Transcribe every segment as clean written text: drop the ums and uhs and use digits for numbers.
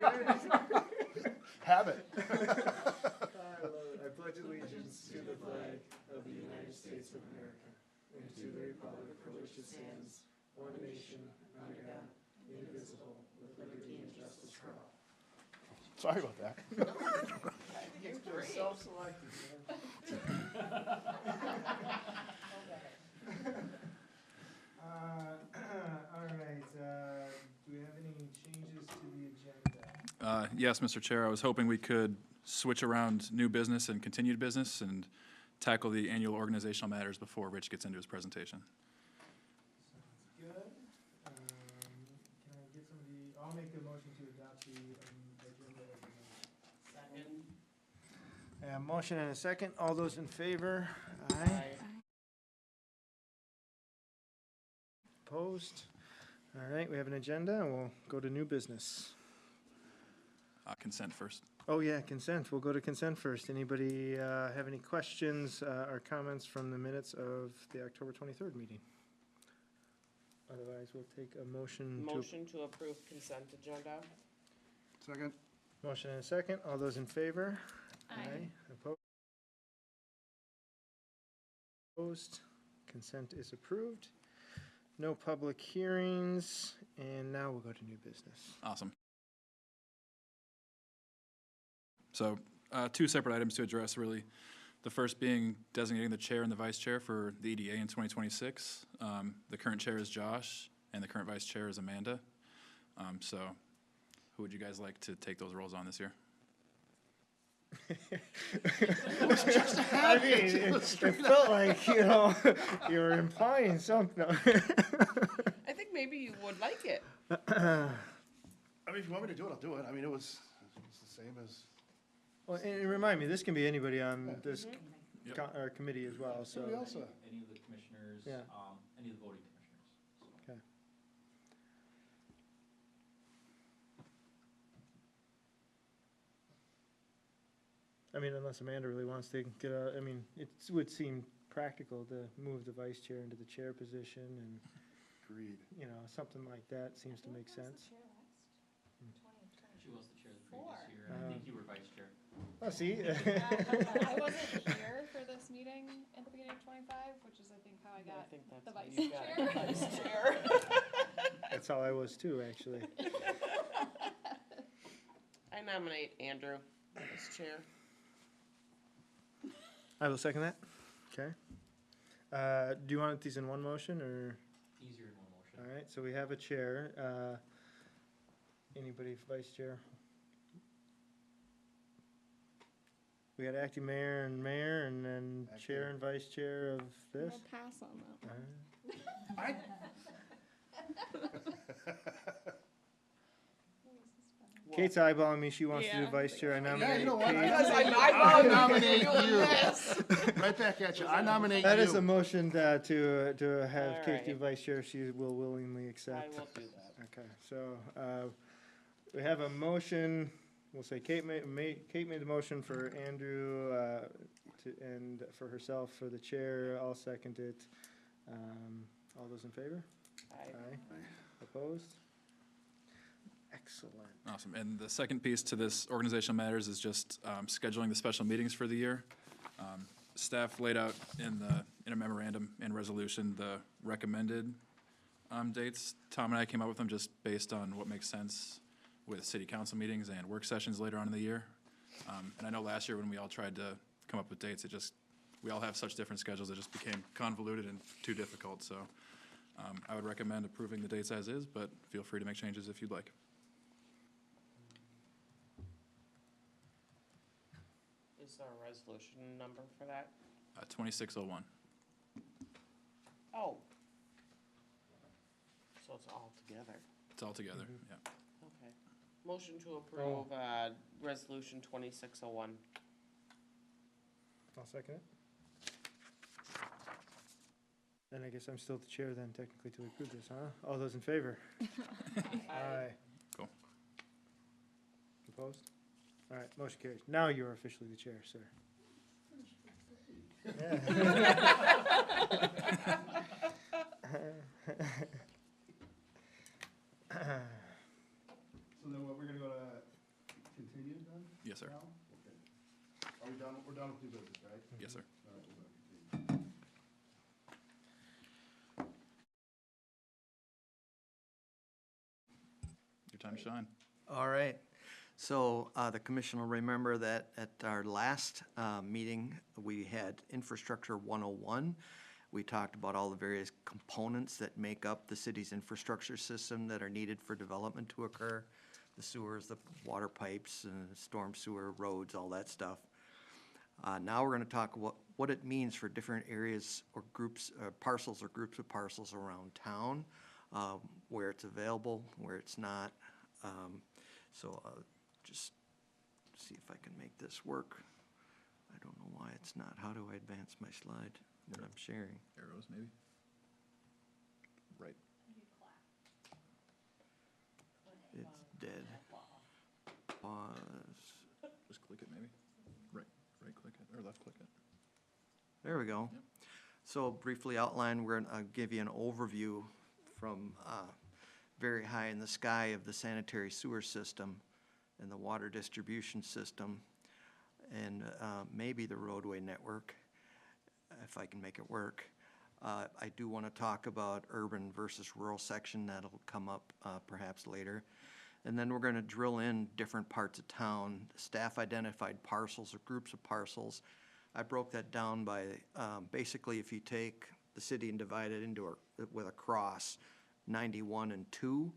Have it. I pledge allegiance to the flag of the United States of America and to the republic for which it stands, one nation, under God, indivisible, with liberty and justice for all. Sorry about that. You're just self-selected, all right, do we have any changes to the agenda? Yes, Mr. Chair, I was hoping we could switch around new business and continued business and tackle the annual organizational matters before Rich gets into his presentation. Sounds good. Can I get somebody, I'll make a motion to adopt the agenda as amended. Second. Motion and a second. All those in favor? Aye. Opposed? All right, we have an agenda, and we'll go to new business. Consent first. Oh, yeah, consent. We'll go to consent first. Anybody have any questions or comments from the minutes of the October 23rd meeting? Otherwise, we'll take a motion to... Motion to approve consent agenda. Second. Motion and a second. All those in favor? Aye. Opposed? Consent is approved. No public hearings, and now we'll go to new business. Awesome. So, two separate items to address, really. The first being designating the chair and the vice chair for the EDA in 2026. The current chair is Josh, and the current vice chair is Amanda. So, who would you guys like to take those roles on this year? I mean, it felt like, you know, you were implying something. I think maybe you would like it. I mean, if you want me to do it, I'll do it. I mean, it's the same as. Well, and remind me, this can be anybody on this Yep. our committee as well, so. Somebody else. Any of the commissioners, Yeah. any of the voting commissioners. So. Okay. I mean, unless Amanda really wants to get out, I mean, it would seem practical to move the vice chair into the chair position and, Agreed. you know, something like that seems to make sense. She was the chair the previous year, and I think you were vice chair. Oh, see? I wasn't here for this meeting at the beginning of 25, which is, I think, how I I got think that's the how vice you got chair. vice chair. That's how I was too, actually. I nominate Andrew as chair. I will second that. Okay. Do you want these in one motion, or? Easier in one motion. All right, so we have a chair. Anybody for vice chair? We got acting mayor, and then chair and vice chair of this. I'll pass on that. All right. Kate's eyeballing me. She wants to do Yeah. vice chair. I Yeah, nominate you know what? Kate. Because I I voted nominate you doing you. this. Right back at you. I nominate That is a you. motion to have All Kate do right. vice chair. She will willingly I accept. will do that. Okay, so we have a motion. We'll say Kate made the motion for Andrew and for herself for the chair. I'll second it. All those in favor? Aye. Opposed? Excellent. Awesome. And the second piece to this organizational matters is just scheduling the special meetings for the year. Staff laid out in a memorandum and resolution the recommended dates. Tom and I came up with them just based on what makes sense with city council meetings and work sessions later on in the year. And I know last year when we all tried to come up with dates, we all have such different schedules, it just became convoluted and too difficult. So I would recommend approving the dates as is, but feel free to make changes if you'd like. Is there a resolution number for that? 2601. Oh. So it's all together. It's all together, yeah. Okay. Motion to approve, resolution 2601. I'll second it. And I guess I'm still the chair then technically to approve this, huh? All those in favor? Aye. Cool. Opposed? All right, motion carries. Now you are officially the chair, sir. So then what, we're gonna go to Yes, sir. now? Okay. Are we done? We're done with new business, right? Yes, sir. All right, we're gonna continue. Your time to shine. All right. So the commission will remember that at our last meeting, we had Infrastructure 101. We talked about all the various components that make up the city's infrastructure system that are needed for development to occur. The sewers, the water pipes, storm sewer, roads, all that stuff. Now we're going to talk what it means for different areas or groups, parcels or groups of parcels around town, where it's available, where it's not. So just see if I can make this work. I don't know why it's not. How do I advance my slide when I'm sharing? Arrows, maybe? Right. It's dead. Pause. Just click it, maybe? Right click it, or left click it. There we go. Yep. So briefly outline, we're going to give you an overview from very high in the sky of the sanitary sewer system and the water distribution system and maybe the roadway network, if I can make it work. I do want to talk about urban versus rural section. That'll come up perhaps later. And then we're going to drill in different parts of town. Staff identified parcels or groups of parcels. I broke that down by basically if you take the city and divide it into with a cross, 91 and 2.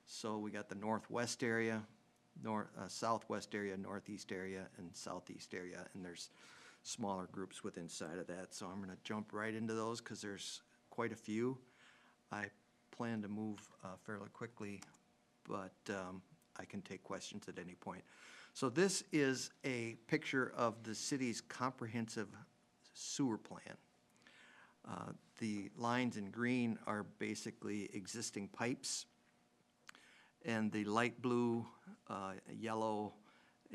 So we got the northwest area, southwest area, northeast area, and southeast area, and there's smaller groups within inside of that. So I'm going to jump right into those because there's quite a few. I plan to move fairly quickly, but I can take questions at any point. So this is a picture of the city's comprehensive sewer plan. The lines in green are basically existing pipes, and the light blue, yellow,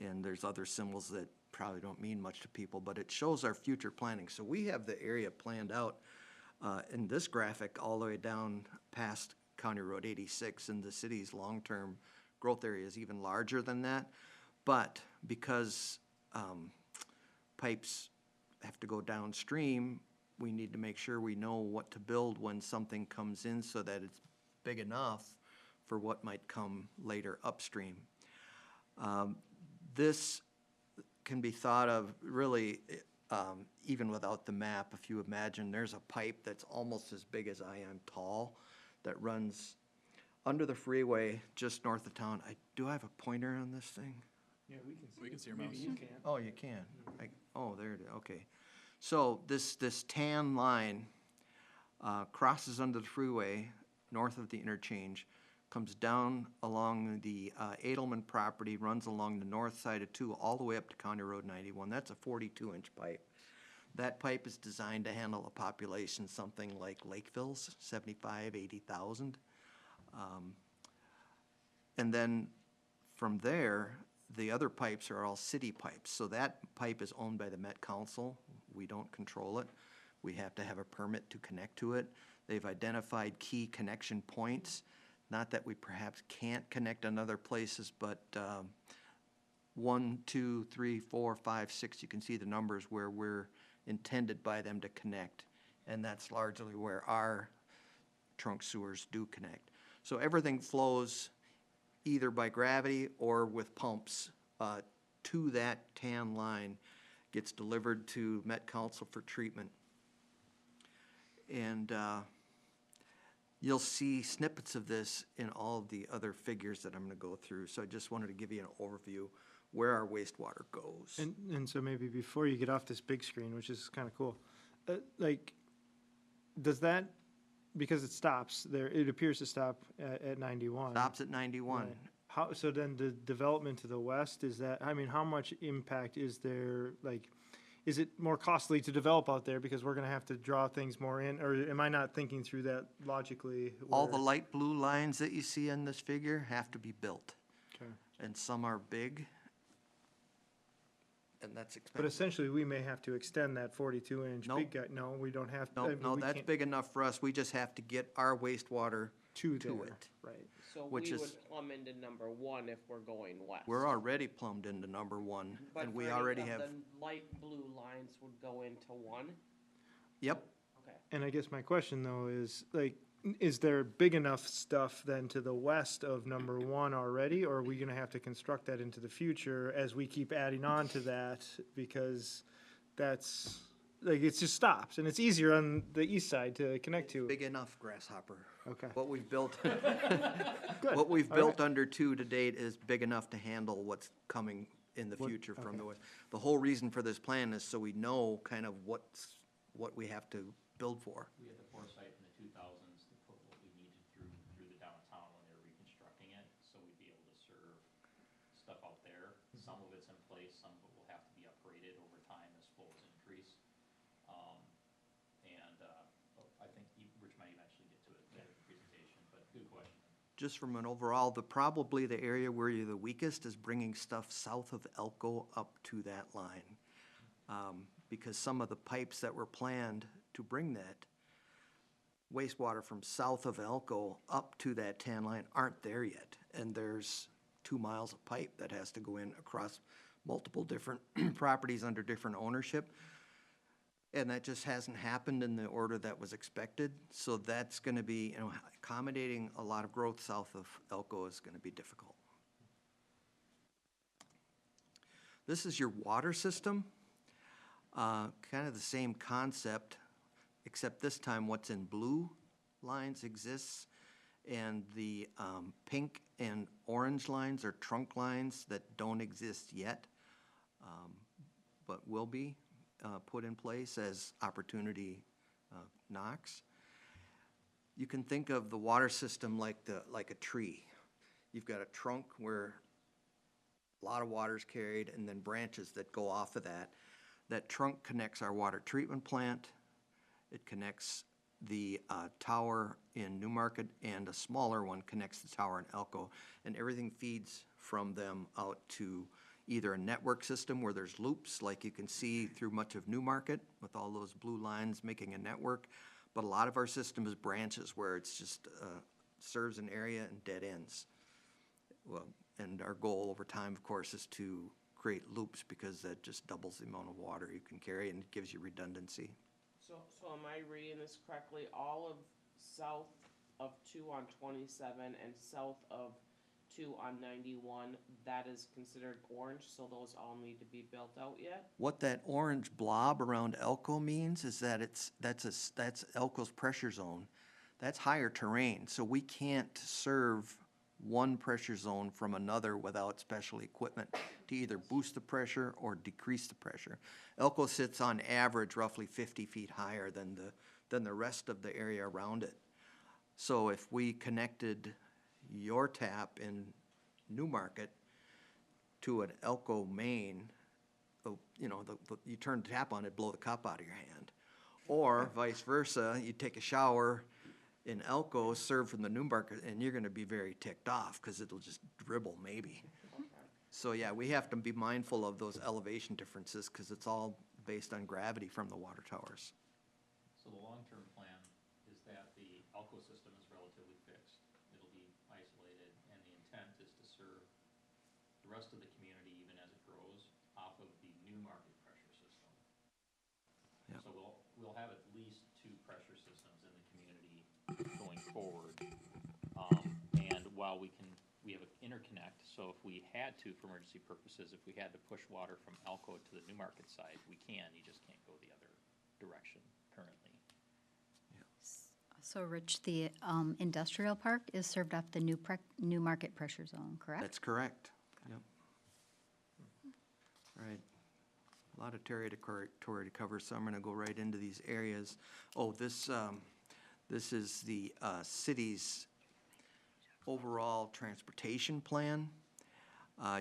and there's other symbols that probably don't mean much to people, but it shows our future planning. So we have the area planned out in this graphic all the way down past County Road 86, and the city's long-term growth area is even larger than that. But because pipes have to go downstream, we need to make sure we know what to build when something comes in so that it's big enough for what might come later upstream. This can be thought of really even without the map. If you imagine there's a pipe that's almost as big as I am tall that runs under the freeway just north of town. Do I have a pointer on this thing? Yeah, we can see. We can see your Maybe mouse. you can. Oh, you can. Oh, there it is. Okay. So this tan line crosses under the freeway north of the interchange, comes down along the Edelman property, runs along the north side of 2 all the way up to County Road 91. That's a 42-inch pipe. That pipe is designed to handle a population something like Lakeville's, 75, 80,000. And then from there, the other pipes are all city pipes. So that pipe is owned by the Met Council. We don't control it. We have to have a permit to connect to it. They've identified key connection points. Not that we perhaps can't connect on other places, but 1, 2, 3, 4, 5, 6, you can see the numbers where we're intended by them to connect. And that's largely where our trunk sewers do connect. So everything flows either by gravity or with pumps to that tan line, gets delivered to Met Council for treatment. And you'll see snippets of this in all of the other figures that I'm going to go through. So I just wanted to give you an overview where our wastewater goes. And so maybe before you get off this big screen, which is kind of cool, like, does that, because it stops there, it appears to stop at 91. Stops at 91. Right. How, so then the development to the west, is that, I mean, how much impact is there, like, is it more costly to develop out there because we're gonna have to draw things more in, or am I not thinking through that logically? All the where- light blue lines that you see in this figure have to be built, Okay. and some are big, and that's But expensive. essentially, we may have to extend that 42-inch Nope. big guy, no, we don't have to. I No, mean, no, we that's can't- big enough for us. We just have to get our wastewater to to there, it. right? So Which we is- would plumb into number one if we're going west. We're already plumbed into number one, But and for we any already of have, the light blue lines would go into one? yep, Okay. And I guess my question though is like, is there big enough stuff then to the west of number one already? Or are we gonna have to construct that into the future as we keep adding on to that? Because that's, like, it just stops and it's easier on the east side to connect to. big enough, Grasshopper. Okay, What we've built, good. what we've All built under two to date is big enough to handle what's coming in the What- future from the okay. west. The whole reason for this plan is so we know kind of what we have to build for. We had the foresight in the 2000s to put what we needed through the downtown when they were reconstructing it, so we'd be able to serve stuff out there. Some of it's in place, some of it will have to be upgraded over time as flows increase. I think Rich might eventually get to it in the presentation, but good question. Just from an overall, probably the area where you're the weakest is bringing stuff south of Elko up to that line. Because some of the pipes that were planned to bring that wastewater from south of Elko up to that tan line aren't there yet. And there's 2 miles of pipe that has to go in across multiple different properties under different ownership. And that just hasn't happened in the order that was expected. So that's gonna be, accommodating a lot of growth south of Elko is gonna be difficult. This is your water system. Kind of the same concept, except this time what's in blue lines exists, and the pink and orange lines are trunk lines that don't exist yet, but will be put in place as opportunity knocks. You can think of the water system like a tree. You've got a trunk where a lot of water is carried, and then branches that go off of that. That trunk connects our water treatment plant. It connects the tower in Newmarket, and a smaller one connects the tower in Elko. And everything feeds from them out to either a network system where there's loops, like you can see through much of Newmarket, with all those blue lines making a network. But a lot of our system is branches, where it's just serves an area and dead ends. Well, and our goal over time, of course, is to create loops, because that just doubles the amount of water you can carry, and it gives you redundancy. So am I reading this correctly? All of south of 2 on 27 and south of 2 on 91, that is considered orange, so those all need to be built out yet? What that orange blob around Elko means is that that's Elko's pressure zone. That's higher terrain, so we can't serve one pressure zone from another without special equipment to either boost the pressure or decrease the pressure. Elko sits on average roughly 50 feet higher than the rest of the area around it. So if we connected your tap in Newmarket to an Elko main, you turn the tap on, it'd blow the cup out of your hand. Or vice versa, you take a shower in Elko, serve from the Newmarket, and you're gonna be very ticked off, because it'll just dribble maybe. So yeah, we have to be mindful of those elevation differences, because it's all based on gravity from the water towers. So the long-term plan is that the Elko system is relatively fixed. It'll be isolated, and the intent is to serve the rest of the community, even as it grows, off of the Newmarket pressure system. Yep. So we'll have at least 2 pressure systems in the community going forward. And while we have an interconnect, so if we had to, for emergency purposes, if we had to push water from Elko to the Newmarket side, we can, you just can't go the other direction currently. So Rich, the industrial park is served off the Newmarket pressure zone, correct? That's correct, yep. All right, a lot of territory to cover, so I'm gonna go right into these areas. Oh, this is the city's overall transportation plan.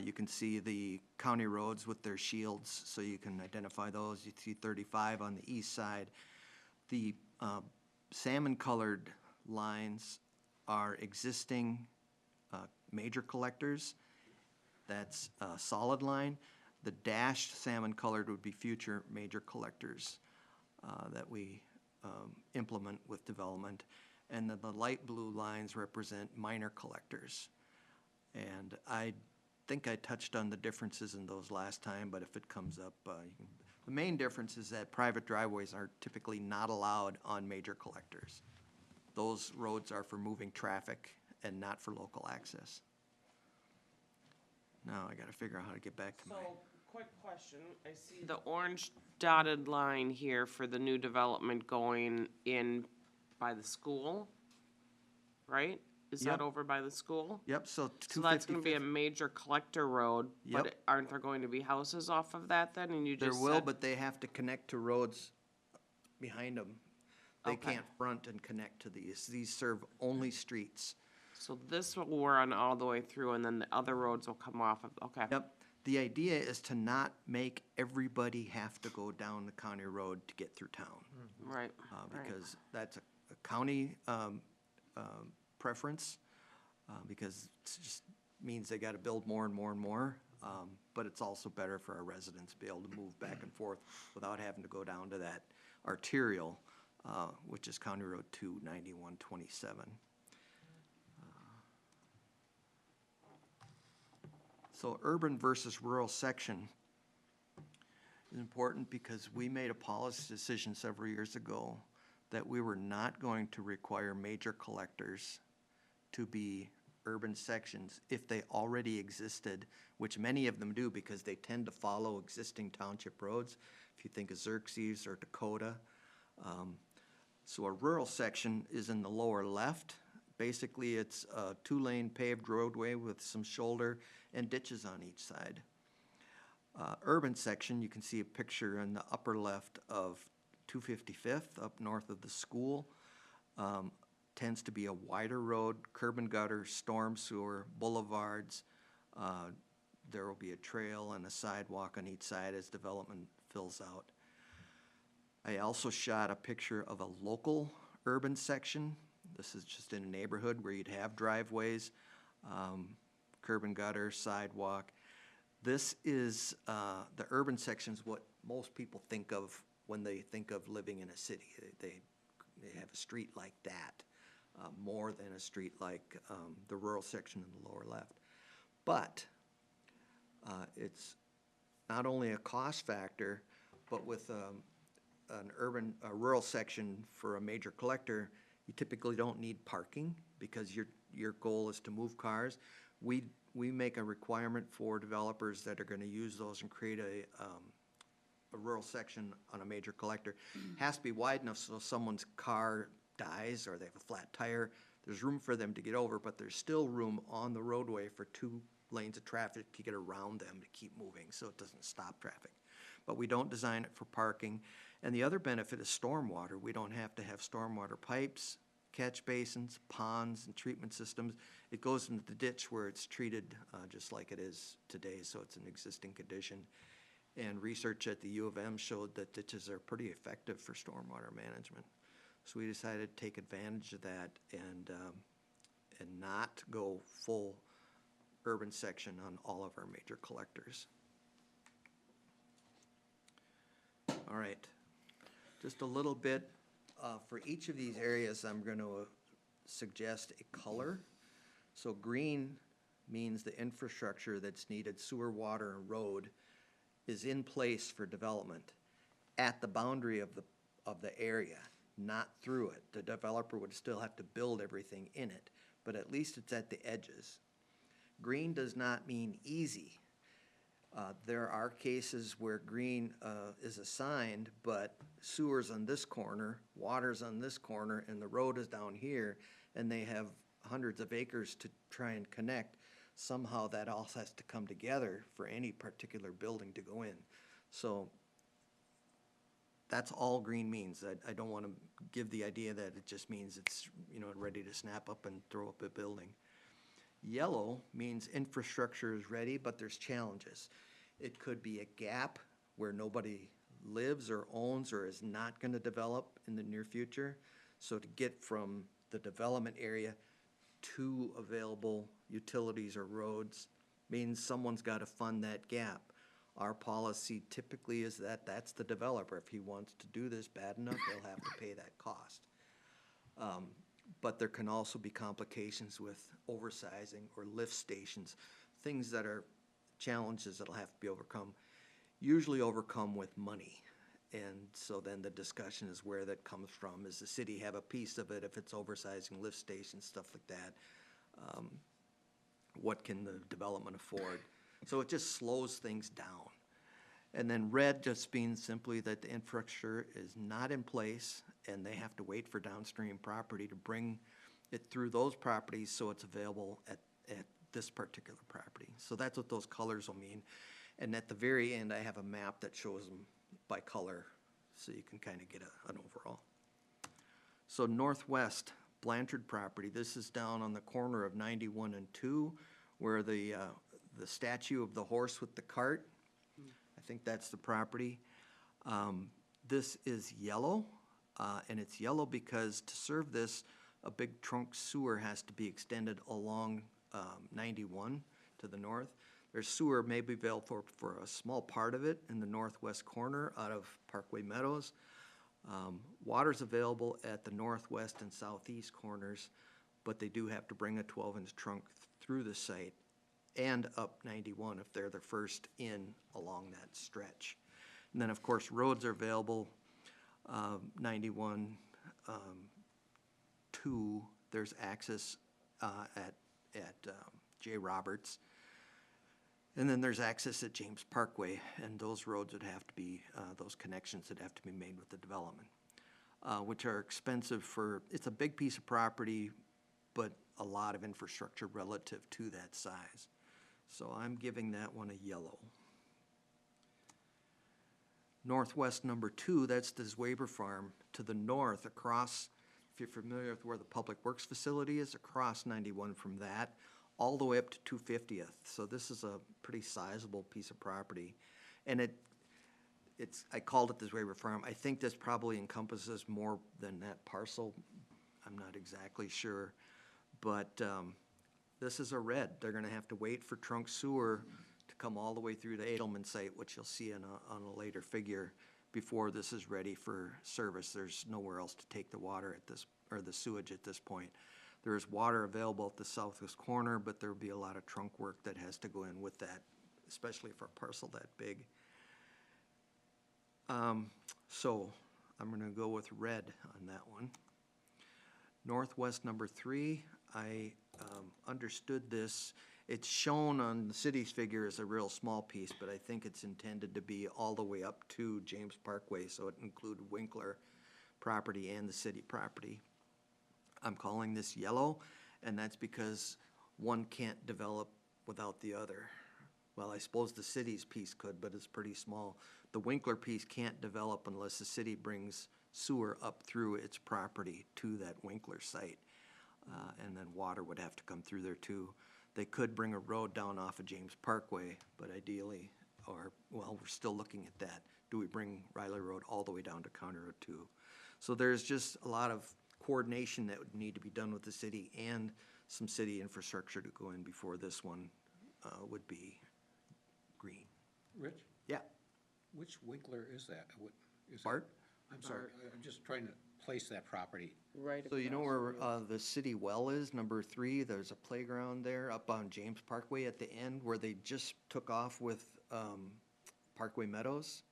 You can see the county roads with their shields, so you can identify those. You see 35 on the east side. The salmon-colored lines are existing major collectors. That's a solid line. The dashed salmon-colored would be future major collectors that we implement with development. and then the light blue lines represent minor collectors. And I think I touched on the differences in those last time, but if it comes up, the main difference is that private driveways are typically not allowed on major collectors. Those roads are for moving traffic and not for local access. Now I gotta figure out how to get back to my, So, quick question, I see the orange dotted line here for the new development going in by the school, right? Is that Yep. over by the school? yep, so So that's gonna be a 255th. major collector road, Yep. but aren't there going to be houses off of that then, and you There just will, said? but they have to connect to roads behind them. They Okay. can't front and connect to these. These serve only streets. So this will run all the way through, and then the other roads will come off of, okay. Yep. The idea is to not make everybody have to go down the county road to get through town. Right, right. Because that's a county preference, because it just means they gotta build more and more and more. But it's also better for our residents to be able to move back and forth without having to go down to that arterial, which is County Road 29127. So urban versus rural section is important because we made a policy decision several years ago that we were not going to require major collectors to be urban sections if they already existed, which many of them do because they tend to follow existing township roads. If you think of Xerxes or Dakota. So a rural section is in the lower left. Basically, it's a 2-lane paved roadway with some shoulder and ditches on each side. Urban section, you can see a picture in the upper left of 255th, up north of the school. Tends to be a wider road, curb and gutter, storm sewer, boulevards. There will be a trail and a sidewalk on each side as development fills out. I also shot a picture of a local urban section. This is just in a neighborhood where you'd have driveways, curb and gutter, sidewalk. This is, the urban section's what most people think of when they think of living in a city. They have a street like that, more than a street like the rural section in the lower left. But it's not only a cost factor, but with a rural section for a major collector, you typically don't need parking because your goal is to move cars. We make a requirement for developers that are gonna use those and create a rural section on a major collector. Has to be wide enough so if someone's car dies or they have a flat tire, there's room for them to get over, but there's still room on the roadway for 2 lanes of traffic to get around them to keep moving so it doesn't stop traffic. But we don't design it for parking. And the other benefit is stormwater. We don't have to have stormwater pipes, catch basins, ponds, and treatment systems. It goes into the ditch where it's treated just like it is today, so it's an existing condition. And research at the U of M showed that ditches are pretty effective for stormwater management. So we decided to take advantage of that and not go full urban section on all of our major collectors. All right, just a little bit, for each of these areas, I'm going to suggest a color. So green means the infrastructure that's needed, sewer, water, and road, is in place for development at the boundary of the area, not through it. The developer would still have to build everything in it, but at least it's at the edges. Green does not mean easy. There are cases where green is assigned, but sewer's on this corner, water's on this corner, and the road is down here, and they have hundreds of acres to try and connect. Somehow that all has to come together for any particular building to go in. So that's all green means. I don't want to give the idea that it just means it's, ready to snap up and throw up a building. Yellow means infrastructure is ready, but there's challenges. It could be a gap where nobody lives or owns or is not going to develop in the near future. So to get from the development area to available utilities or roads means someone's got to fund that gap. Our policy typically is that that's the developer. If he wants to do this bad enough, he'll have to pay that cost. But there can also be complications with oversizing or lift stations, things that are challenges that'll have to be overcome, usually overcome with money. And so then the discussion is where that comes from. Does the city have a piece of it if it's oversizing lift stations, stuff like that? What can the development afford? So it just slows things down. And then red just means simply that the infrastructure is not in place and they have to wait for downstream property to bring it through those properties so it's available at this particular property. So that's what those colors will mean. And at the very end, I have a map that shows them by color so you can kind of get an overall. So northwest Blanchard property, this is down on the corner of 91 and 2 where the statue of the horse with the cart, I think that's the property. This is yellow, and it's yellow because to serve this, a big trunk sewer has to be extended along 91 to the north. There's sewer may be available for a small part of it in the northwest corner out of Parkway Meadows. Water's available at the northwest and southeast corners, but they do have to bring a 12-inch trunk through the site and up 91 if they're the first in along that stretch. And then, of course, roads are available, 91 2, there's access at J. Roberts. And then there's access at James Parkway, and those roads would have to be, those connections would have to be made with the development, which are expensive for, it's a big piece of property, but a lot of infrastructure relative to that size. So I'm giving that one a yellow. Northwest number 2, that's the Zwaber Farm. To the north, across, if you're familiar with where the Public Works facility is, across 91 from that, all the way up to 250th. So this is a pretty sizable piece of property. And it's I called it the Zwaber Farm. I think this probably encompasses more than that parcel. I'm not exactly sure. But this is a red. They're gonna have to wait for trunk sewer to come all the way through the Edelman site, which you'll see on a later figure, before this is ready for service. There's nowhere else to take the water at this, or the sewage at this point. There is water available at the southwest corner, but there'll be a lot of trunk work that has to go in with that, especially for a parcel that big. So I'm gonna go with red on that one. Northwest number 3, I understood this. It's shown on the city's figure as a real small piece, but I think it's intended to be all the way up to James Parkway, so it included Winkler property and the city property. I'm calling this yellow, and that's because one can't develop without the other. Well, I suppose the city's piece could, but it's pretty small. The Winkler piece can't develop unless the city brings sewer up through its property to that Winkler site. And then water would have to come through there too. They could bring a road down off of James Parkway, but ideally, or, well, we're still looking at that. Do we bring Riley Road all the way down to County Road 2? So there's just a lot of coordination that would need to be done with the city and some city infrastructure to go in before this one would be green. Rich, Yeah, which Winkler is that? What is that? Bart? I'm sorry, I'm just trying to place that property. Right So you know across where the city well is, number 3, there's a playground there up on James Parkway at the end where they just took off with Parkway Meadows.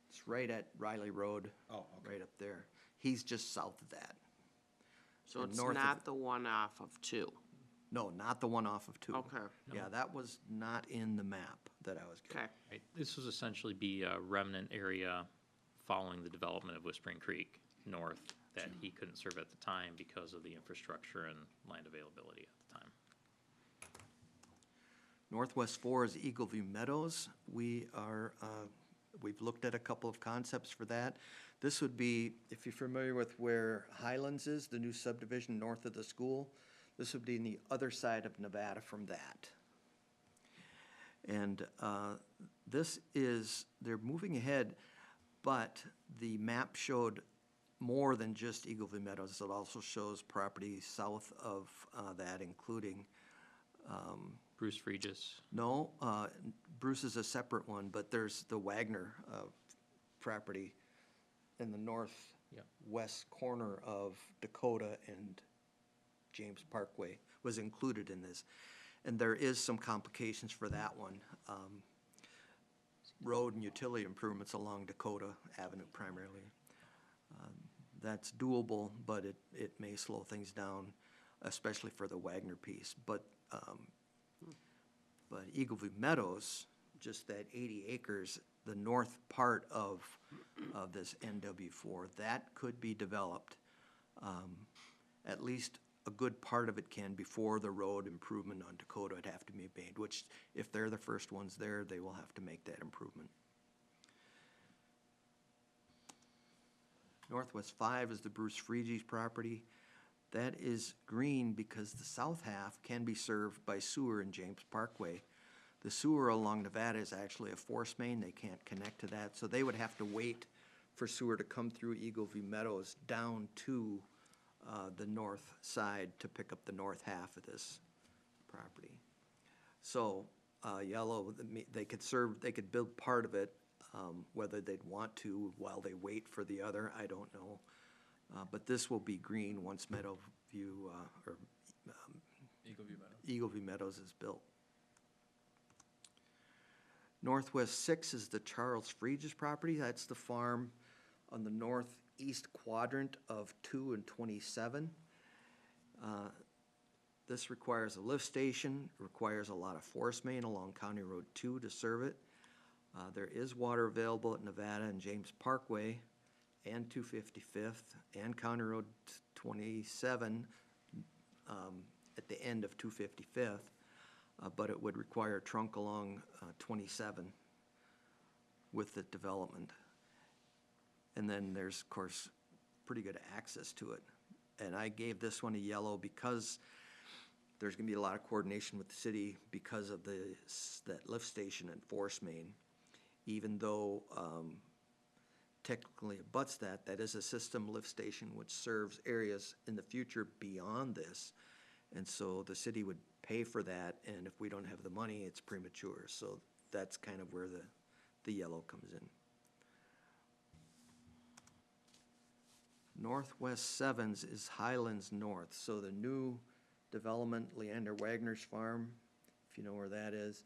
It's right at Riley Road, Oh, okay. right up there. He's just south of that. So And it's north of not it. the one off of 2. No, not the one off of 2. Okay. Yeah, that was not in the map that I was given. Okay. Right, this would essentially be a remnant area following the development of Whispering Creek North that he couldn't serve at the time because of the infrastructure and land availability at the time. Northwest 4 is Eagleview Meadows. We've looked at a couple of concepts for that. This would be, if you're familiar with where Highlands is, the new subdivision north of the school, this would be on the other side of Nevada from that. And this is, they're moving ahead, but the map showed more than just Eagleview Meadows. It also shows property south of that, including Bruce Regis. no, Bruce is a separate one, but there's the Wagner property in the northwest corner of Dakota and James Parkway was included in this. And there is some complications for that one. Road and utility improvements along Dakota Avenue primarily. That's doable, but it may slow things down, especially for the Wagner piece. But Eagleview Meadows, just that 80 acres, the north part of this NW4, that could be developed. At least a good part of it can before the road improvement on Dakota would have to be made, which if they're the first ones there, they will have to make that improvement. Northwest 5 is the Bruce Freege's property. That is green because the south half can be served by sewer in James Parkway. The sewer along Nevada is actually a force main. They can't connect to that, so they would have to wait for sewer to come through Eagleview Meadows down to the north side to pick up the north half of this property. So yellow, they could build part of it. Whether they'd want to while they wait for the other, I don't know. But this will be green once Meadowview, or Eagleview Meadows is built. Northwest 6 is the Charles Freege's property. That's the farm on the northeast quadrant of 2 and 27. This requires a lift station, requires a lot of force main along County Road 2 to serve it. There is water available at Nevada and James Parkway and 255th and County Road 27 at the end of 255th, but it would require a trunk along 27 with the development. And then there's, of course, pretty good access to it. And I gave this one a yellow because there's gonna be a lot of coordination with the city because of that lift station and force main. Even though technically it butts that is a system lift station which serves areas in the future beyond this. And so the city would pay for that, and if we don't have the money, it's premature. So that's kind of where the yellow comes in. Northwest 7s is Highlands North. So the new development, Leander Wagner's farm, if you know where that is,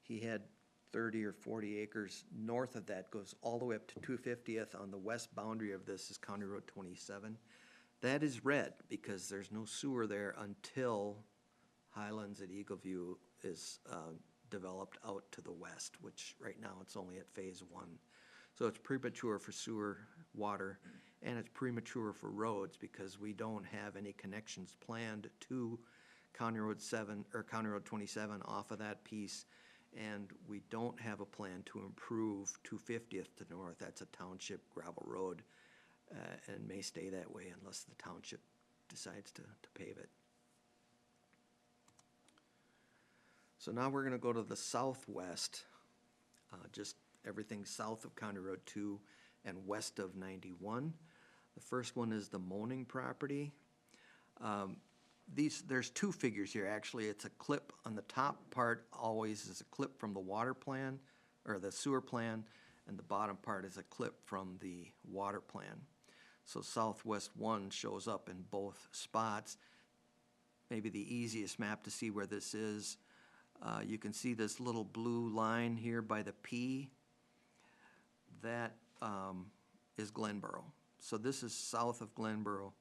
he had 30 or 40 acres. North of that goes all the way up to 250th. On the west boundary of this is County Road 27. That is red because there's no sewer there until Highlands at Eagleview is developed out to the west, which right now it's only at phase 1. So it's premature for sewer water, and it's premature for roads because we don't have any connections planned to County Road 7 or County Road 27 off of that piece. And we don't have a plan to improve 250th to north. That's a township gravel road and may stay that way unless the township decides to pave it. So now we're gonna go to the southwest, just everything south of County Road 2 and west of 91. The first one is the Moaning property. There's two figures here, actually. It's a clip on the top part always is a clip from the water plan, or the sewer plan, and the bottom part is a clip from the water plan. So Southwest 1 shows up in both spots. Maybe the easiest map to see where this is. You can see this little blue line here by the P. That is Glenboro. So this is south of Glenboro,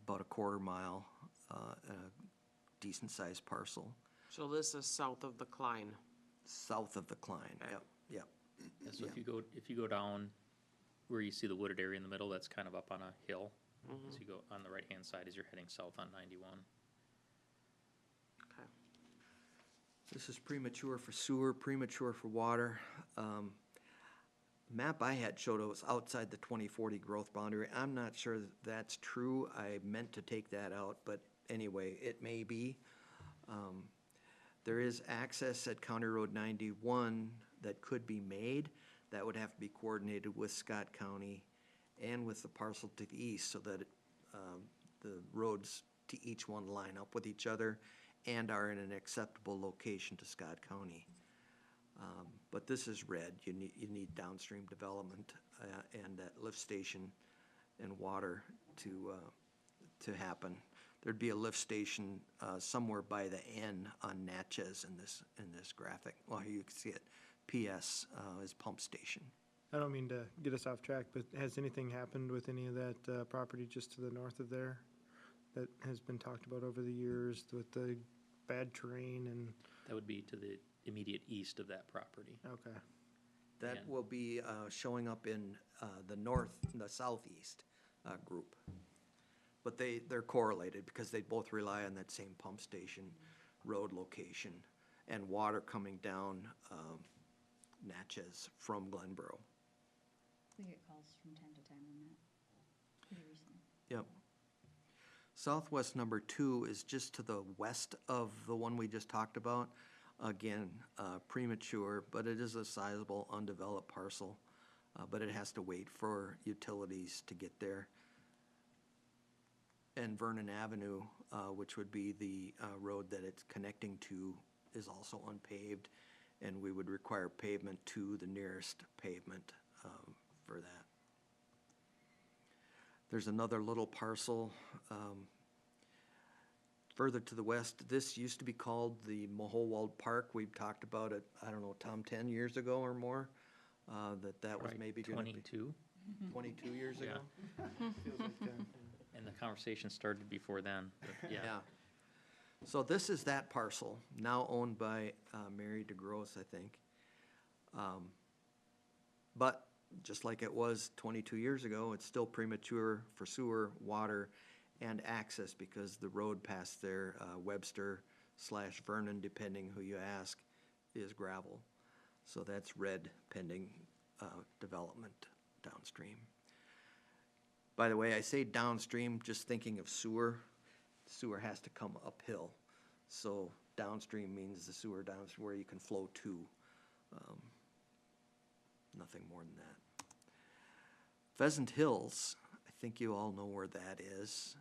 about a quarter mile. A decent sized parcel. So this is south of the Klein. South of the Klein, Okay. yep. And so if you go down where you see the wooded area in the middle, that's kind of up on a hill. So you go on the right-hand side as you're heading south on 91. Okay. This is premature for sewer, premature for water. Map I had showed it was outside the 2040 growth boundary. I'm not sure that that's true. I meant to take that out, but anyway, it may be. There is access at County Road 91 that could be made. That would have to be coordinated with Scott County and with the parcel to the east so that the roads to each one line up with each other and are in an acceptable location to Scott County. But this is red. You need downstream development and that lift station and water to happen. there'd be a lift station somewhere by the N on Natchez in this graphic. Well, here you can see it. PS is pump station. I don't mean to get us off track, but has anything happened with any of that property just to the north of there that has been talked about over the years with the bad terrain and, That would be to the immediate east of that property. okay. That And- will be showing up in the southeast group. But they're correlated because they both rely on that same pump station, road location, and water coming down Natchez from Glenboro. We get calls from time to time on that, pretty recently. Yep. Southwest number 2 is just to the west of the one we just talked about. Again, premature, but it is a sizable undeveloped parcel, but it has to wait for utilities to get there. And Vernon Avenue, which would be the road that it's connecting to, is also unpaved, and we would require pavement to the nearest pavement for that. There's another little parcel further to the west. This used to be called the Mahowald Park. We've talked about it, I don't know, Tom, 10 years ago or more, that was Right, maybe gonna be 22, 22 years ago. Feels like that. and the conversation started before then, but yeah. Yeah. So this is that parcel, now owned by Mary DeGrosse, I think. But just like it was 22 years ago, it's still premature for sewer, water, and access because the road past there, Webster/Vernon, depending who you ask, is gravel. So that's red pending development downstream. By the way, I say downstream, just thinking of sewer. Sewer has to come uphill. So downstream means the sewer downstream where you can flow to. Nothing more than that. Pheasant Hills, I think you all know where that is,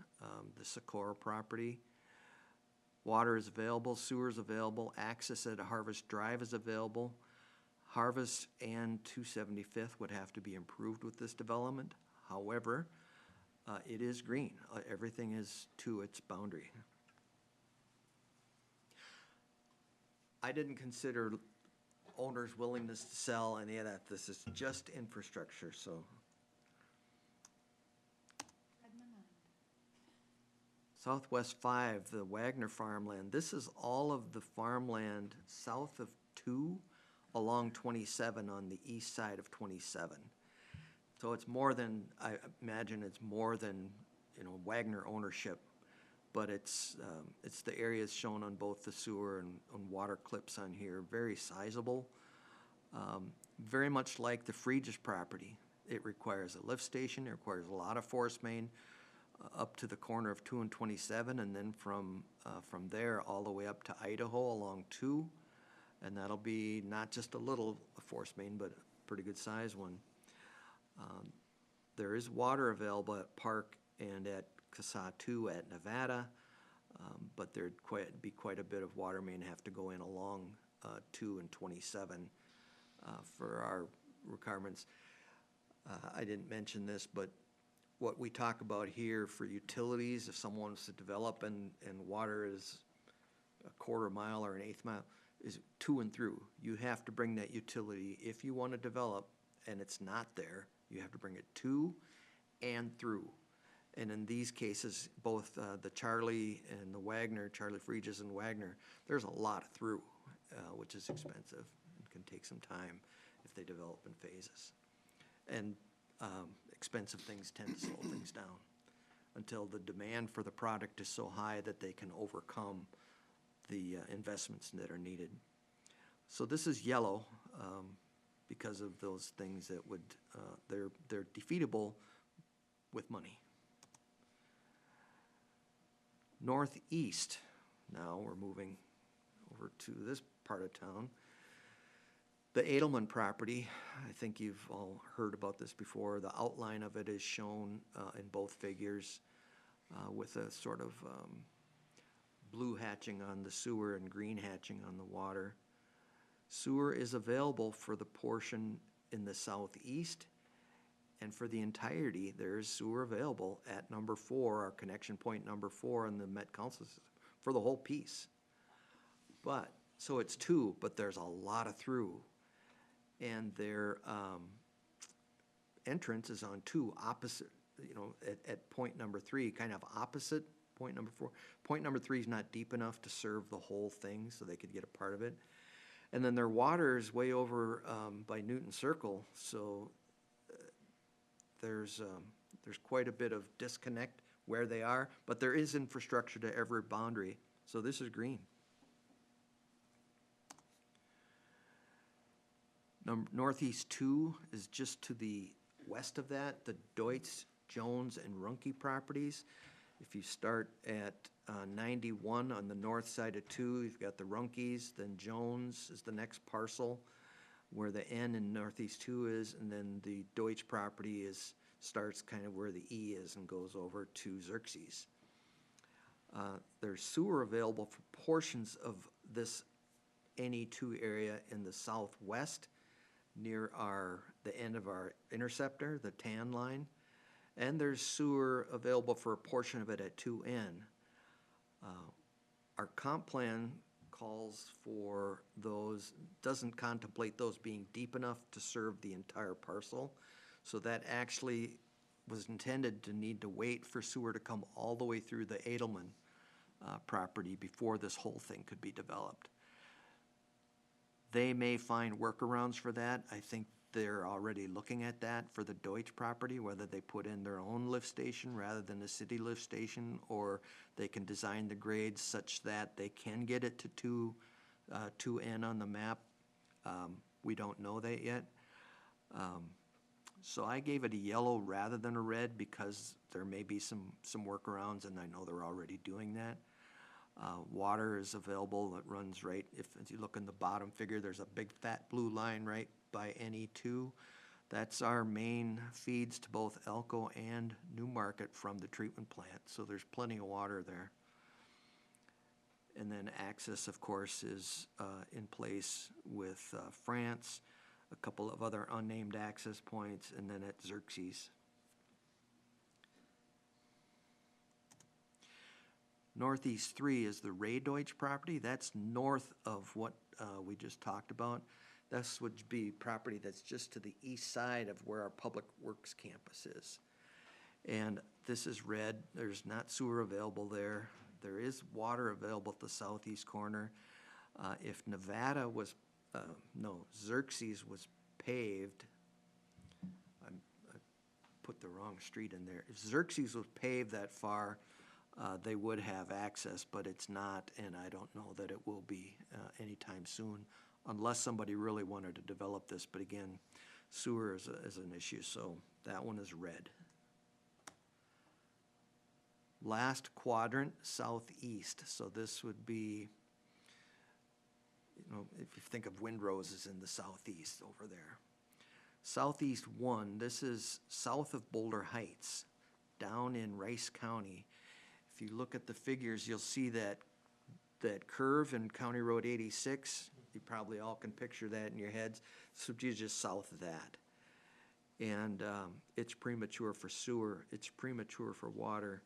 the Socorro property. Water is available, sewer is available, access at Harvest Drive is available. Harvest and 275th would have to be improved with this development. However, it is green. Everything is to its boundary. I didn't consider owners' willingness to sell any of that. This is just infrastructure, so. Read my mind. Southwest 5, the Wagner farmland. This is all of the farmland south of 2 along 27 on the east side of 27. So it's more than, I imagine it's more than, Wagner ownership, but it's the areas shown on both the sewer and on water clips on here, very sizable. Very much like the Fregis property. It requires a lift station, it requires a lot of force main up to the corner of 2 and 27, and then from there all the way up to Idaho along 2. And that'll be not just a little force main, but a pretty good size one. There is water available at Park and at CASA 2 at Nevada, but there'd be quite a bit of water main have to go in along 2 and 27 for our requirements. I didn't mention this, but what we talk about here for utilities, if someone wants to develop and water is a quarter mile or an eighth mile, is to and through. You have to bring that utility, if you want to develop and it's not there, you have to bring it to and through. And in these cases, both the Charlie and the Wagner, Charlie Fregis and Wagner, there's a lot of through, which is expensive and can take some time if they develop in phases. And expensive things tend to slow things down until the demand for the product is so high that they can overcome the investments that are needed. So this is yellow because of those things that would, they're defeatable with money. Northeast, now we're moving over to this part of town. The Edelman property, I think you've all heard about this before. The outline of it is shown in both figures with a sort of blue hatching on the sewer and green hatching on the water. Sewer is available for the portion in the southeast And for the entirety, there is sewer available at number 4, our connection point number 4 in the Met Council system, for the whole piece. But, so it's 2, but there's a lot of through. And their entrance is on 2 opposite, at point number 3, kind of opposite point number 4. Point number 3 is not deep enough to serve the whole thing, so they could get a part of it. And then their water is way over by Newton Circle, so there's quite a bit of disconnect where they are, but there is infrastructure to every boundary, so this is green. Northeast 2 is just to the west of that, the Deutz, Jones, and Runke properties. If you start at 91 on the north side of 2, you've got the Runkes, then Jones is the next parcel where the N in Northeast 2 is, and then the Deutsch property starts kind of where the E is and goes over to Xerxes. There's sewer available for portions of this NE2 area in the southwest near the end of our interceptor, the tan line, and there's sewer available for a portion of it at 2N. Our comp plan calls for those, doesn't contemplate those being deep enough to serve the entire parcel. So that actually was intended to need to wait for sewer to come all the way through the Edelman property before this whole thing could be developed. They may find workarounds for that. I think they're already looking at that for the Deutsch property, whether they put in their own lift station rather than a city lift station, or they can design the grades such that they can get it to 2N on the map. We don't know that yet. So I gave it a yellow rather than a red because there may be some workarounds, and I know they're already doing that. Water is available that runs right, if you look in the bottom figure, there's a big fat blue line right by NE2. That's our main feeds to both Elko and Newmarket from the treatment plant, so there's plenty of water there. And then access, of course, is in place with France, a couple of other unnamed access points, and then at Xerxes. Northeast 3 is the Ray Deutsch property. That's north of what we just talked about. This would be property that's just to the east side of where our Public Works campus is. And this is red. There's not sewer available there. There is water available at the southeast corner. If Nevada was, Xerxes was paved, I put the wrong street in there. If Xerxes was paved that far, they would have access, but it's not, and I don't know that it will be anytime soon, unless somebody really wanted to develop this. But again, sewer is an issue, so that one is red. Last quadrant, southeast. So this would be, if you think of windroses in the southeast over there. Southeast 1, this is south of Boulder Heights, down in Rice County. If you look at the figures, you'll see that curve in County Road 86. You probably all can picture that in your heads. This would be just south of that. And it's premature for sewer. It's premature for water.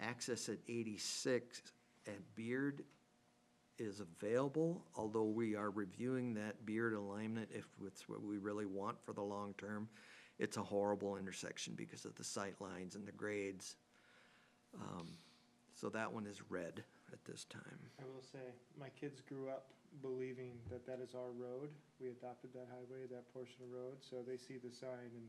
Access at 86 at Beard is available, although we are reviewing that Beard alignment if it's what we really want for the long term. It's a horrible intersection because of the sight lines and the grades. So that one is red at this time. I will say, my kids grew up believing that that is our road. We adopted that highway, that portion of road, so they see the sign and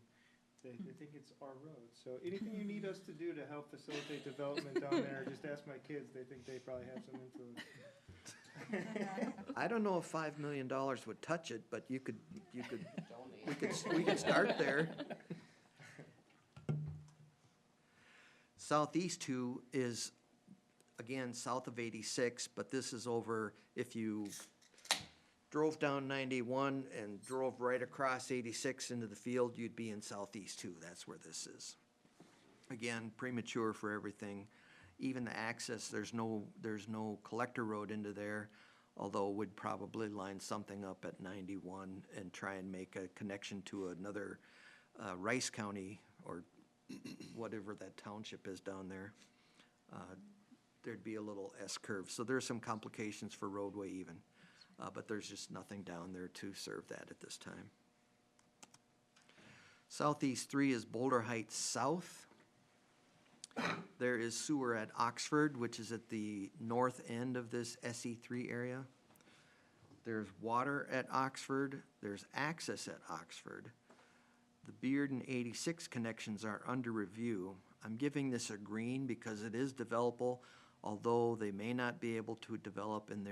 they think it's our road. So anything you need us to do to help facilitate development down there, just ask my kids. They think they probably have some influence. I don't know if $5 million would touch it, but we could start there. Southeast 2 is, again, south of 86, but this is over, if you drove down 91 and drove right across 86 into the field, you'd be in Southeast 2. That's where this is. Again, premature for everything. Even the access, there's no collector road into there, although we'd probably line something up at 91 and try and make a connection to another Rice County, or whatever that township is down there, there'd be a little S-curve. So there's some complications for roadway even, but there's just nothing down there to serve that at this time. Southeast 3 is Boulder Heights South. There is sewer at Oxford, which is at the north end of this SE3 area. There's water at Oxford. There's access at Oxford. The Beard and 86 connections are under review. I'm giving this a green because it is developable, although they may not be able to develop in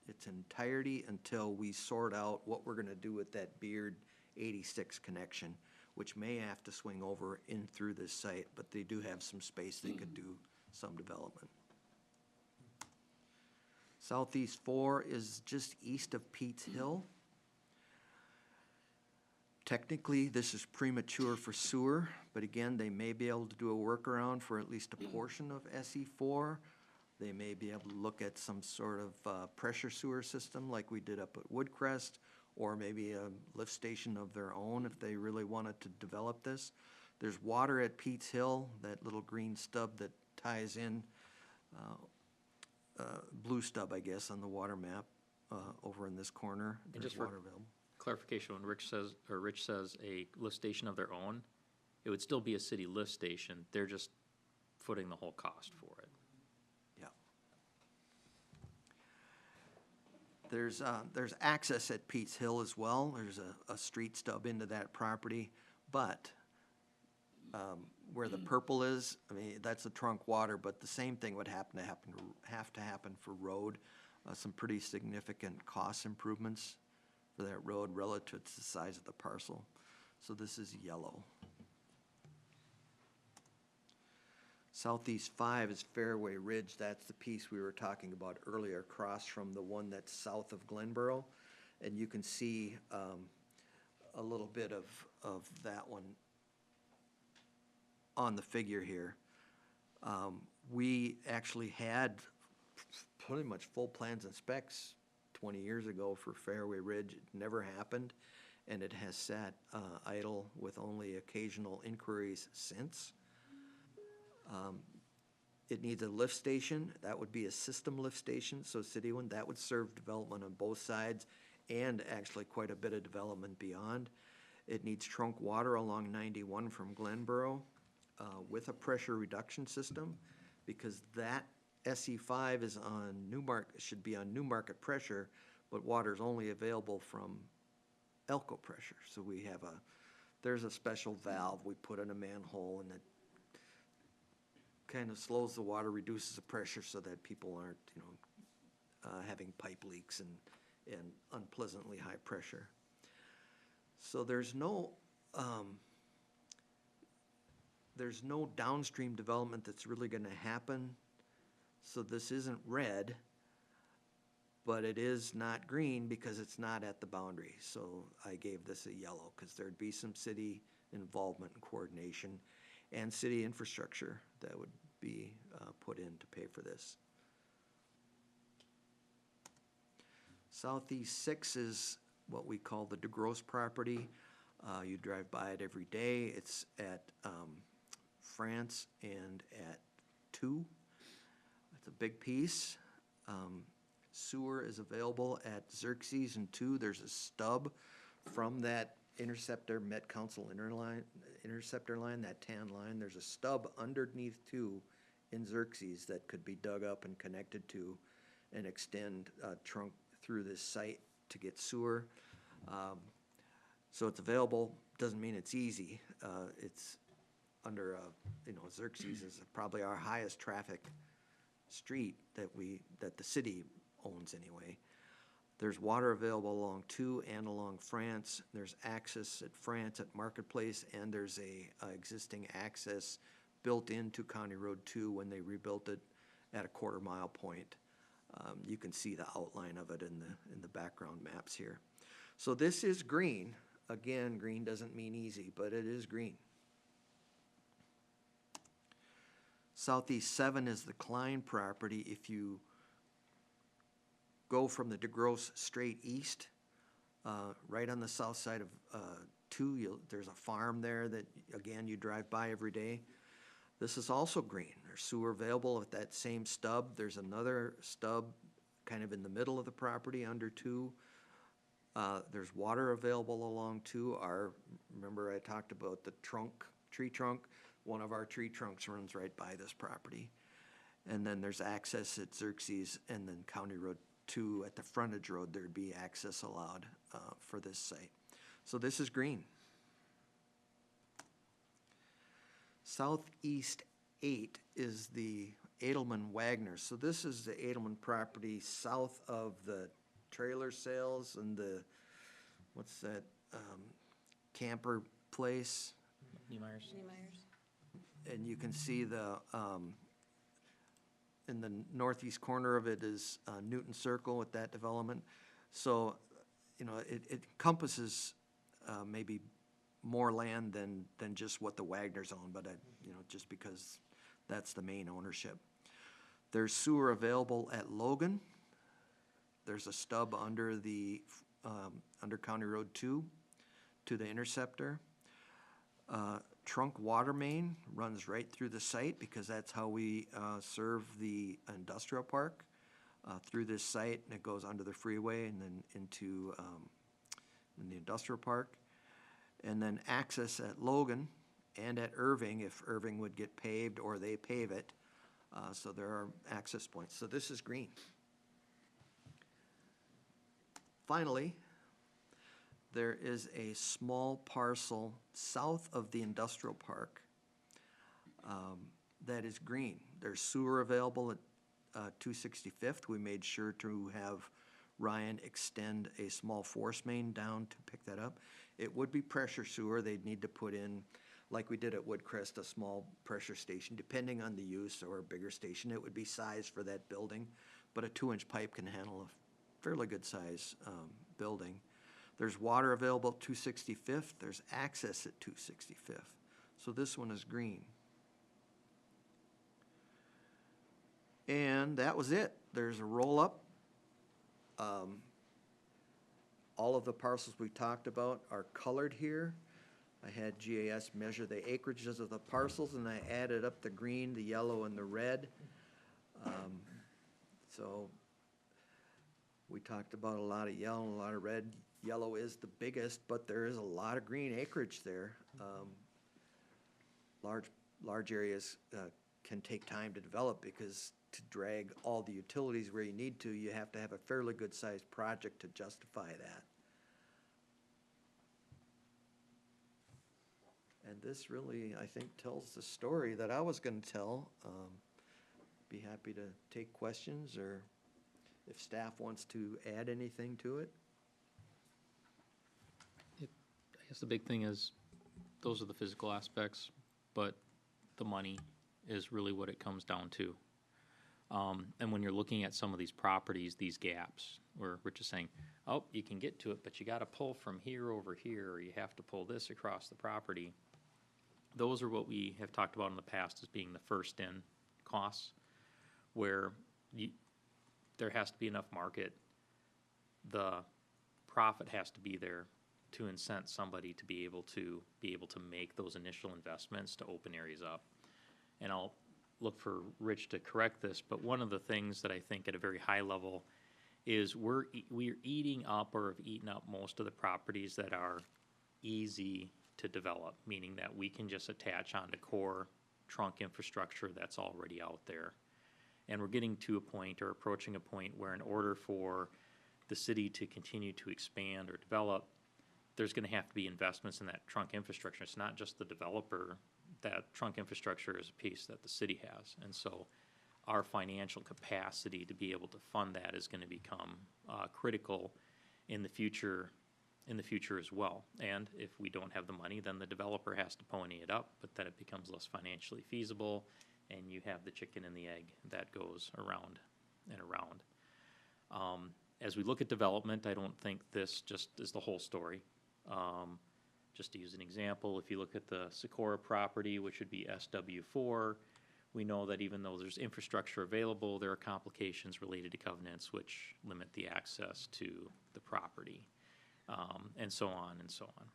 its entirety until we sort out what we're gonna do with that Beard 86 connection, which may have to swing over in through this site, but they do have some space they could do some development. Southeast 4 is just east of Pete's Hill. Technically, this is premature for sewer, but again, they may be able to do a workaround for at least a portion of SE4. They may be able to look at some sort of pressure sewer system like we did up at Woodcrest, or maybe a lift station of their own if they really wanted to develop this. There's water at Pete's Hill, that little green stub that ties in, blue stub, I guess, on the water map over in this corner. And There's just for water available. clarification, when Rich says a lift station of their own, it would still be a city lift station. They're just footing the whole cost for it. There's access at Pete's Hill as well. There's a street stub into that property, but where the purple is, I mean, that's the trunk water, but the same thing would have to happen for road. Some pretty significant cost improvements for that road relative to the size of the parcel. So this is yellow. Southeast 5 is Fairway Ridge. That's the piece we were talking about earlier, across from the one that's south of Glenboro. And you can see a little bit of that one on the figure here. We actually had pretty much full plans and specs 20 years ago for Fairway Ridge. It never happened, and it has sat idle with only occasional inquiries since. It needs a lift station. That would be a system lift station, so city one. That would serve development on both sides and actually quite a bit of development beyond. It needs trunk water along 91 from Glenboro with a pressure reduction system, because that SE5 is on should be on new market pressure, but water is only available from Elko pressure. So there's a special valve we put in a manhole, and it kind of slows the water, reduces the pressure so that people aren't, having pipe leaks and unpleasantly high pressure. So there's no downstream development that's really gonna happen. So this isn't red, but it is not green because it's not at the boundary. So I gave this a yellow because there'd be some city involvement and coordination and city infrastructure that would be put in to pay for this. Southeast 6 is what we call the DeGrosse property. You drive by it every day. It's at France and at 2. It's a big piece. Sewer is available at Xerxes and 2. There's a stub from that interceptor, Met Council interceptor line, that tan line. There's a stub underneath 2 in Xerxes that could be dug up and connected to and extend a trunk through this site to get sewer. So it's available, doesn't mean it's easy. It's under, Xerxes is probably our highest traffic street that the city owns anyway. There's water available along 2 and along France. There's access at France at Marketplace, and there's a existing access built into County Road 2 when they rebuilt it at a quarter-mile point. You can see the outline of it in the background maps here. So this is green. Again, green doesn't mean easy, but it is green. Southeast 7 is the Klein property. If you go from the DeGrosse straight east, right on the south side of 2, there's a farm there that, again, you drive by every day. This is also green. There's sewer available at that same stub. There's another stub kind of in the middle of the property under 2. There's water available along 2. Remember I talked about the tree trunk? One of our tree trunks runs right by this property. And then there's access at Xerxes, and then County Road 2 at the frontage road, there'd be access allowed for this site. So this is green. Southeast 8 is the Edelman Wagner. So this is the Edelman property south of the trailer sales and the, what's that, camper place? Niemeyer's. And you can see the, in the northeast corner of it is Newton Circle with that development. So, you know, it encompasses maybe more land than just what the Wagners own, but, you know, just because that's the main ownership. There's sewer available at Logan. There's a stub under the, under County Road 2 to the Interceptor. Trunk water main runs right through the site because that's how we serve the industrial park through this site, and it goes under the freeway and then into in the industrial park. And then access at Logan and at Irving if Irving would get paved or they pave it. So there are access points. So this is green. Finally, there is a small parcel south of the industrial park that is green. There's sewer available at 265th. We made sure to have Ryan extend a small force main down to pick that up. It would be pressure sewer. They'd need to put in, like we did at Woodcrest, a small pressure station. Depending on the use or a bigger station, it would be sized for that building. But a 2-inch pipe can handle a fairly good size building. There's water available at 265th. There's access at 265th. So this one is green. And that was it. There's a roll-up. All of the parcels we talked about are colored here. I had GAS measure the acreages of the parcels, and I added up the green, the yellow, and the red. So we talked about a lot of yellow and a lot of red. Yellow is the biggest, but there is a lot of green acreage there. Large areas can take time to develop because to drag all the utilities where you need to, you have to have a fairly good-sized project to justify that. And this really, I think, tells the story that I was going to tell. Be happy to take questions or if staff wants to add anything to it. I guess the big thing is, those are the physical aspects, but the money is really what it comes down to. And when you're looking at some of these properties, these gaps, where Rich is saying, oh, you can get to it, but you gotta pull from here over here, or you have to pull this across the property. Those are what we have talked about in the past as being the first in costs, where there has to be enough market. The profit has to be there to incent somebody to be able to make those initial investments to open areas up. And I'll look for Rich to correct this, but one of the things that I think at a very high level is we're eating up or have eaten up most of the properties that are easy to develop, meaning that we can just attach onto core trunk infrastructure that's already out there. And we're getting to a point or approaching a point where in order for the city to continue to expand or develop, there's going to have to be investments in that trunk infrastructure. It's not just the developer. That trunk infrastructure is a piece that the city has. And so our financial capacity to be able to fund that is going to become critical in the future as well. And if we don't have the money, then the developer has to pony it up, but then it becomes less financially feasible, and you have the chicken and the egg that goes around and around. As we look at development, I don't think this just is the whole story. Just to use an example, if you look at the Socorro property, which would be SW4, we know that even though there's infrastructure available, there are complications related to covenants which limit the access to the property, and so on and so on.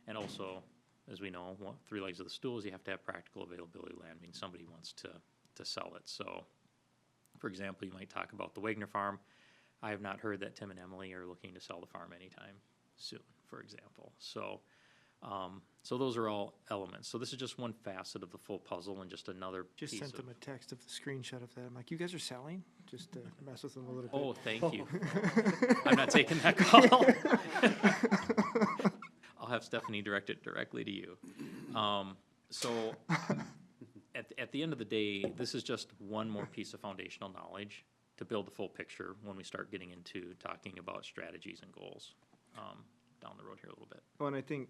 And also, as we know, three legs of the stool is you have to have practical availability of land, meaning somebody wants to sell it. So, for example, you might talk about the Wagner Farm. I have not heard that Tim and Emily are looking to sell the farm anytime soon, for example. So, so those are all elements. So this is just one facet of the full puzzle and just another piece Just sent of. them a text of the screenshot of that. I'm like, you guys are selling? Just to mess with them a little bit. Oh, thank you. I'm not taking that call. I'll have Stephanie direct it directly to you. So at the end of the day, this is just one more piece of foundational knowledge to build the full picture when we start getting into talking about strategies and goals down the road here a little bit. Well, and I think,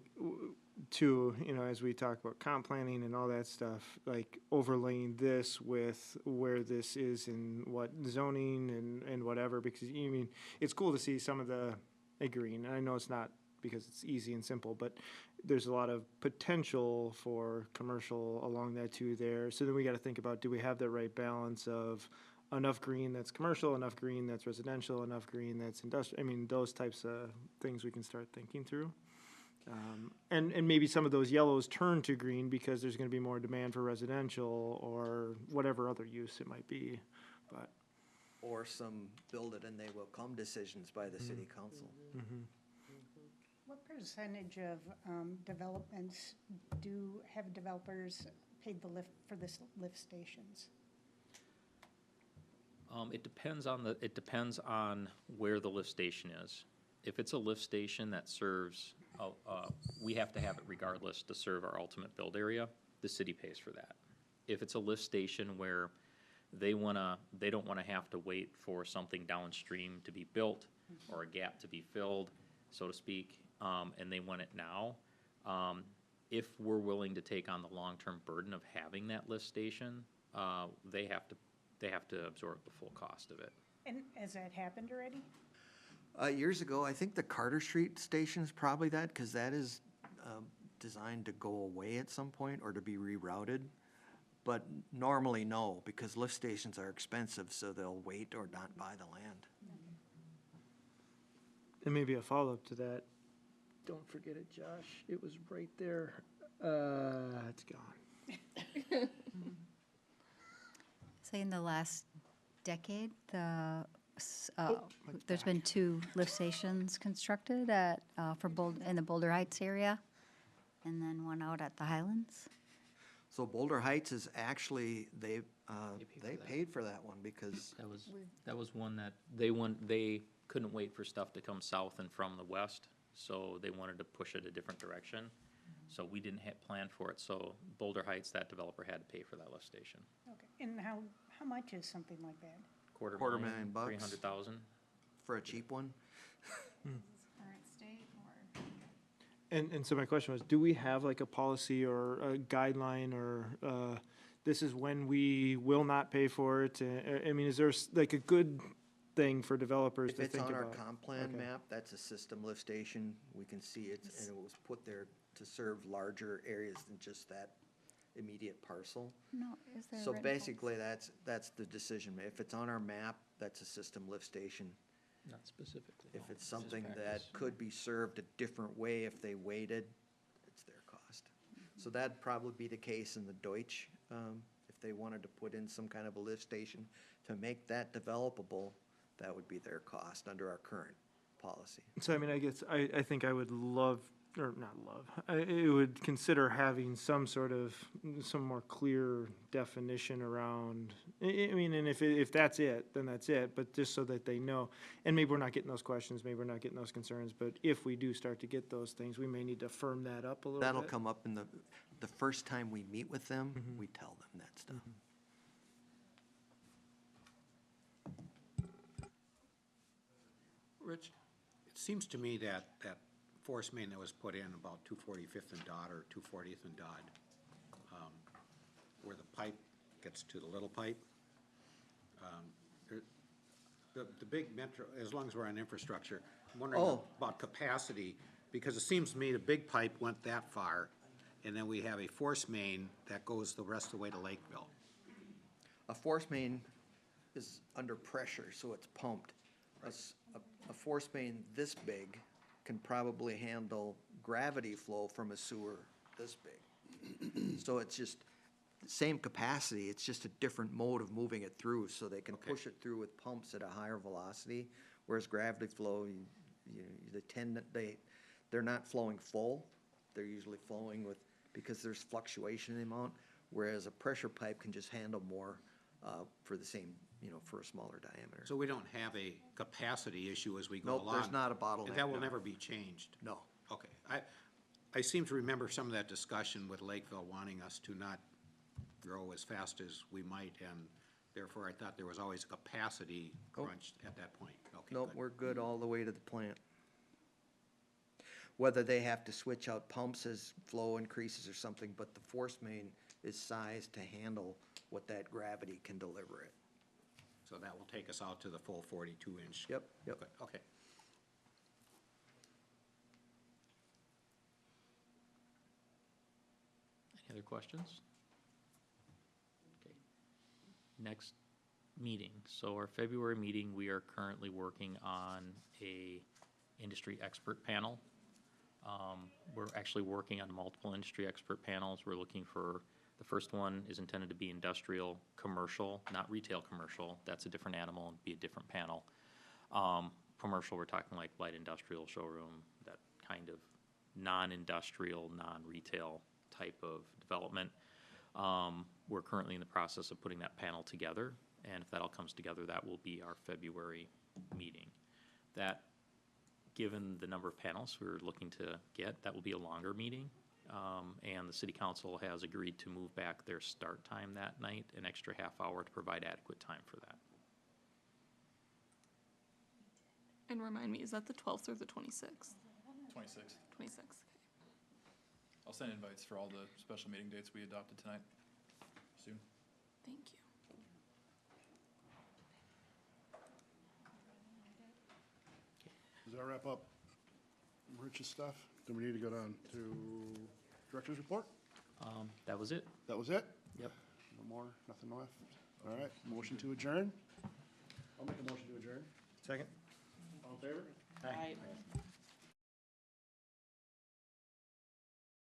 too, you know, as we talk about comp planning and all that stuff, like overlaying this with where this is and what zoning and whatever, because, you mean, it's cool to see some of the agreeing. And I know it's not because it's easy and simple, but there's a lot of potential for commercial along that too there. So then we got to think about, do we have the right balance of enough green that's commercial, enough green that's residential, enough green that's industrial? I mean, those types of things we can start thinking through. And maybe some of those yellows turn to green because there's going to be more demand for residential or whatever other use it might be. But Or some build it and they will come decisions by the city council. What percentage of developments have developers paid the lift for this lift stations? It depends on where the lift station is. If it's a lift station that serves, we have to have it regardless to serve our ultimate build area, the city pays for that. If it's a lift station where they don't wanna have to wait for something downstream to be built or a gap to be filled, so to speak, and they want it now, if we're willing to take on the long-term burden of having that lift station, they have to absorb the full cost of it. And has that happened already? Years ago, I think the Carter Street station is probably that, because that is designed to go away at some point or to be rerouted. But normally, no, because lift stations are expensive, so they'll wait or not buy the land. and maybe a follow-up to that. Don't forget it, Josh. It was right there. It's gone. Say in the last decade, it's there's been 2 lift stations constructed at, in the Boulder Heights area, and then one out at the Highlands. So Boulder Heights is actually, they that. paid for that one because, That was one that they couldn't wait for stuff to come south and from the west, so they wanted to push it a different direction. So we didn't plan for it, so Boulder Heights, that developer had to pay for that lift station. Okay, and how much is something like that? $250,000 bucks. 300,000. For a cheap one. Current state or? And so my question was, do we have like a policy or a guideline or this is when we will not pay for it? I mean, is there like a good thing for developers If to it's think on our about? comp plan Okay. map, that's a system lift station. We can see it, and it was put there to serve larger areas than just that immediate parcel. No, is there a So written basically, that's the decision. If it's on our map, that's a system lift station. Not specifically. If no. it's This is something that practice. could be served a different way if they waited, it's their cost. So that'd probably be the case in the Deutsch, if they wanted to put in some kind of a lift station to make that developable, that would be their cost under our current policy. So I mean, I guess, I think I would love, or not love, I would consider having some more clear definition around, I mean, and if that's it, then that's it, but just so that they know. And maybe we're not getting those questions, maybe we're not getting those concerns, but if we do start to get those things, we may need to firm that up a little bit. That'll come up in the first time we meet with them, we tell them that stuff. Rich, it seems to me that force main that was put in about 245th and Dodd or 240th and Dodd, where the pipe gets to the little pipe, the big metro, as long as we're on infrastructure, I'm wondering Oh. about capacity, because it seems to me the big pipe went that far, and then we have a force main that goes the rest of the way to Lakeville. A force main is under pressure, so it's pumped. A force main this big can probably handle gravity flow from a sewer this big. So it's just the same capacity, it's just a different mode of moving it through, so they can Okay. push it through with pumps at a higher velocity, whereas gravity flow, they're not flowing full, they're usually flowing with, because there's fluctuation in the amount, whereas a pressure pipe can just handle more, for the same, for a smaller diameter. So we don't have a capacity issue as we go Nope, along? there's not a bottleneck, And that will no. never be changed? No. Okay. I seem to remember some of that discussion with Lakeville wanting us to not grow as fast as we might, and therefore I thought there was always a capacity crunch at that point. Okay, Nope, good. we're good all the way to the plant. Whether they have to switch out pumps as flow increases or something, but the force main is sized to handle what that gravity can deliver it. So that will take us out to the full 42-inch? Yep, yep. Good, okay. Any other questions? Okay. Next meeting. So our February meeting, we are currently working on a industry expert panel. We're actually working on multiple industry expert panels. We're looking for, the first one is intended to be industrial, commercial, not retail commercial. That's a different animal and be a different panel. Commercial, we're talking like light industrial showroom, that kind of non-industrial, non-retail type of development. We're currently in the process of putting that panel together, and if that all comes together, that will be our February meeting. That, given the number of panels we're looking to get, that will be a longer meeting. And the city council has agreed to move back their start time that night, an extra half hour to provide adequate time for that. And remind me, is that the 12th or the 26th? 26. 26th, okay. I'll send invites for all the special meeting dates we adopted tonight soon. Thank you. Does that wrap up Rich's stuff? Then we need to go down to director's report? That was it. That was it? Yep. No more, nothing left? All right, motion to adjourn? I'll make a motion to adjourn. Second? All in favor? Aye.